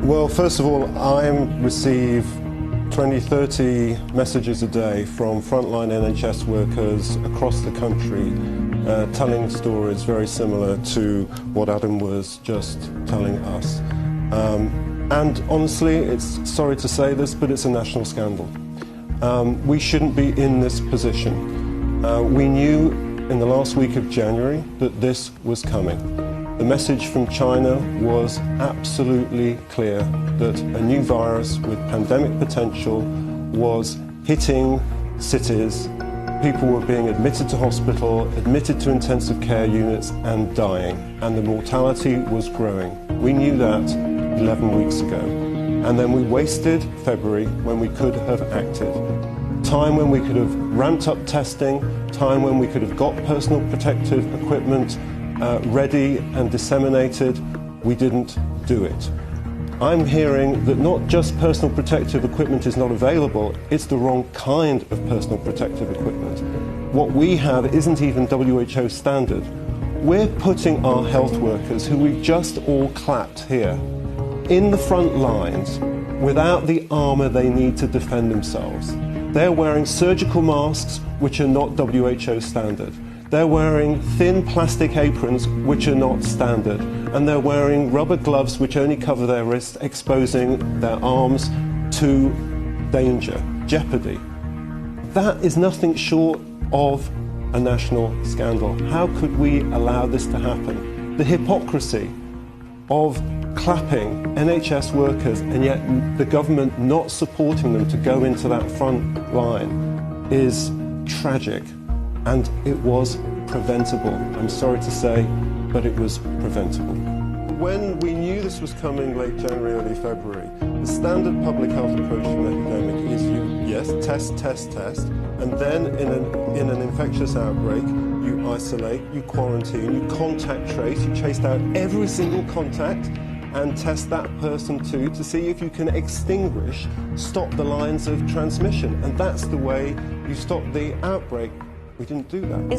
Well, first of all, I receive 20-30 messages a day from frontline NHS workers across the country telling stories very similar to what Adam was just telling us. And honestly, it's sorry to say this, but it's a national scandal. We shouldn't be in this position. We knew in the last week of January that this was coming. The message from China was absolutely clear that a new virus with pandemic potential was hitting cities. People were being admitted to hospital, admitted to intensive care units and dying, and the mortality was growing. We knew that 11 weeks ago. And then we wasted February when we could have acted. Time when we could have ramped up testing, time when we could have got personal protective equipment ready and disseminated. We didn't do it. I'm hearing that not just personal protective equipment is not available, it's the wrong kind of personal protective equipment. What we have isn't even WHO standard. We're putting our health workers, who we've just all clapped here, in the front lines without the armour they need to defend themselves. They're wearing surgical masks which are not WHO standard. They're wearing thin plastic aprons which are not standard. And they're wearing rubber gloves which only cover their wrists, exposing their arms to danger, jeopardy. That is nothing short of a national scandal. How could we allow this to happen? The hypocrisy of clapping NHS workers and yet the government not supporting them to go into that front line is tragic, and it was preventable. I'm sorry to say, but it was preventable. When we knew this was coming late January, early February, the standard public health approach to an epidemic is you, test, and then in an infectious outbreak, you isolate, you quarantine, you contact trace, you chase down every single contact and test that person too to see if you can stop the lines of transmission. And that's the way you stop the outbreak. We didn't do that.